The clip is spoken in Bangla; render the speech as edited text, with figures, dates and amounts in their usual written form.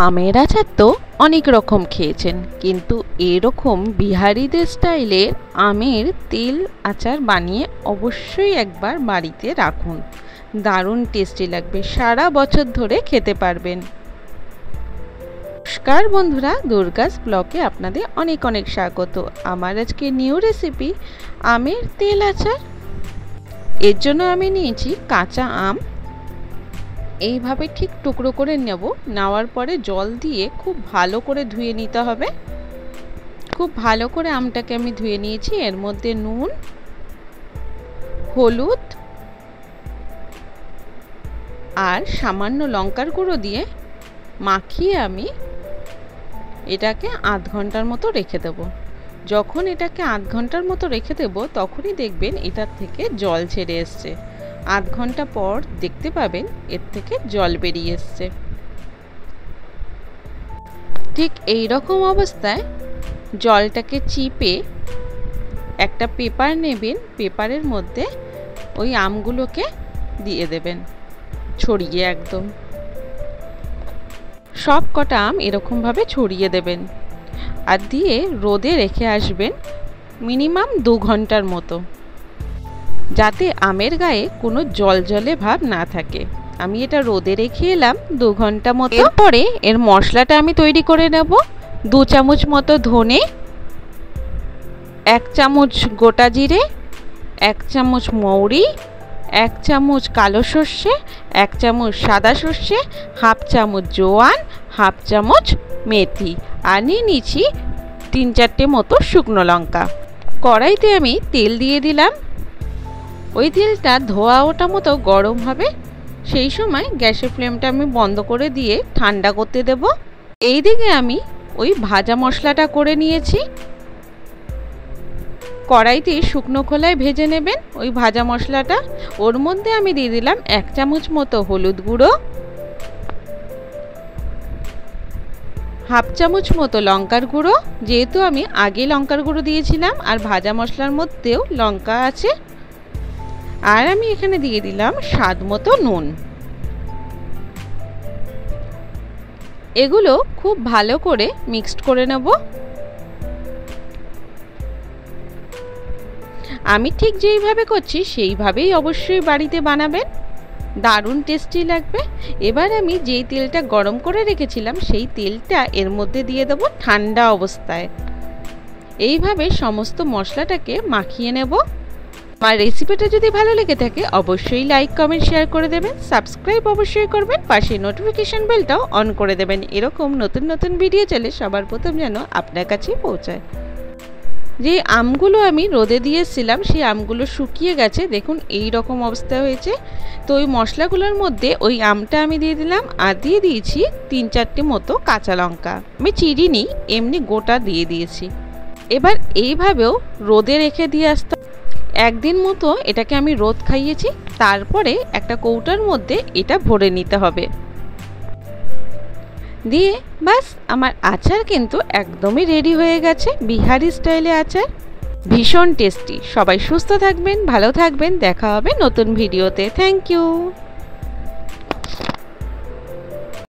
আমের আচার তো অনেক রকম খেয়েছেন, কিন্তু এরকম বিহারিদের স্টাইলের আমের তেল আচার বানিয়ে অবশ্যই একবার বাড়িতে রাখুন। দারুণ টেস্টি লাগবে, সারা বছর ধরে খেতে পারবেন। নমস্কার বন্ধুরা, দুর্গাস ব্লগে আপনাদের অনেক অনেক স্বাগত। আমার আজকে নিউ রেসিপি আমের তেল আচার। এর জন্য আমি নিয়েছি কাঁচা আম। এইভাবে ঠিক টুকরো করে নেব, নেওয়ার পরে জল দিয়ে খুব ভালো করে ধুয়ে নিতে হবে। খুব ভালো করে আমটাকে আমি ধুয়ে নিয়েছি। এর মধ্যে নুন, হলুদ আর সামান্য লঙ্কার গুঁড়ো দিয়ে মাখিয়ে আমি এটাকে আধ ঘন্টার মতো রেখে দেব। যখন এটাকে আধ ঘন্টার মতো রেখে দেব, তখনই দেখবেন এটার থেকে জল ছেড়ে এসছে। আধ ঘন্টা পর দেখতে পাবেন এর থেকে জল বেরিয়ে এসছে। ঠিক এই রকম অবস্থায় জলটাকে চিপে একটা পেপার নেবেন। পেপারের মধ্যে ওই আমগুলোকে দিয়ে দেবেন, ছড়িয়ে একদম সব কটা আম এরকমভাবে ছড়িয়ে দেবেন। আর দিয়ে রোদে রেখে আসবেন মিনিমাম 2 ঘন্টার মতো, যাতে আমের গায়ে কোনো জলজলে ভাব না থাকে। আমি এটা রোদে রেখে এলাম 2 ঘন্টা মতো। এরপরে এর মশলাটা আমি তৈরি করে নেব। 2 চামচ মতো ধনে, 1 চামচ গোটা জিরে, 1 চামচ মৌরি, 1 চামচ কালো সর্ষে, 1 চামচ সাদা সর্ষে, হাফ চামচ জোয়ান, হাফ চামচ মেথি, আর নিয়ে নিয়েছি 3-4টে মতো শুকনো লঙ্কা। কড়াইতে আমি তেল দিয়ে দিলাম। ওই তেলটা ধোয়া ওটা মতো গরম হবে, সেই সময় গ্যাসের ফ্লেমটা আমি বন্ধ করে দিয়ে ঠান্ডা করতে দেব। এইদিকে আমি ওই ভাজা মশলাটা করে নিয়েছি। কড়াইতে শুকনো খোলায় ভেজে নেবেন ওই ভাজা মশলাটা। ওর মধ্যে আমি দিয়ে দিলাম 1 চামচ মতো হলুদ গুঁড়ো, হাফ চামচ মতো লঙ্কার গুঁড়ো, যেহেতু আমি আগে লঙ্কার গুঁড়ো দিয়েছিলাম আর ভাজা মশলার মধ্যেও লঙ্কা আছে। আর আমি এখানে দিয়ে দিলাম স্বাদ মতো নুন। এগুলো খুব ভালো করে মিক্সড করে নেব। আমি ঠিক যেইভাবে করছি সেইভাবেই অবশ্যই বাড়িতে বানাবেন, দারুণ টেস্টি লাগবে। এবার আমি যেই তেলটা গরম করে রেখেছিলাম সেই তেলটা এর মধ্যে দিয়ে দেব ঠান্ডা অবস্থায়। এইভাবে সমস্ত মশলাটাকে মাখিয়ে নেব। আমার রেসিপিটা যদি ভালো লেগে থাকে অবশ্যই লাইক, কমেন্ট, শেয়ার করে দেবেন। সাবস্ক্রাইব অবশ্যই করবেন, পাশে নোটিফিকেশন বেলটাও অন করে দেবেন। এরকম নতুন নতুন ভিডিও চলে সবার প্রথম যেন আপনার কাছে পৌঁছায়। যে আমগুলো আমি রোদে দিয়েছিলাম সেই আমগুলো শুকিয়ে গেছে, দেখুন এই রকম অবস্থা হয়েছে। তো ওই মশলাগুলোর মধ্যে ওই আমটা আমি দিয়ে দিলাম, আর দিয়ে দিয়েছি 3-4টে মতো কাঁচা লঙ্কা। আমি চিড়িনি, এমনি গোটা দিয়ে দিয়েছি। এবার এইভাবেও রোদে রেখে দিয়ে আসতে একদিন মতো এটাকে আমি রোদ খাইয়েছি। তারপরে একটা কৌটার মধ্যে এটা ভরে নিতে হবে। দিয়ে বাস আমার আচার কিন্তু একদমই রেডি হয়ে গেছে, বিহারি স্টাইলে আচার, ভীষণ টেস্টি। সবাই সুস্থ থাকবেন, ভালো থাকবেন, দেখা হবে নতুন ভিডিওতে। Thank you.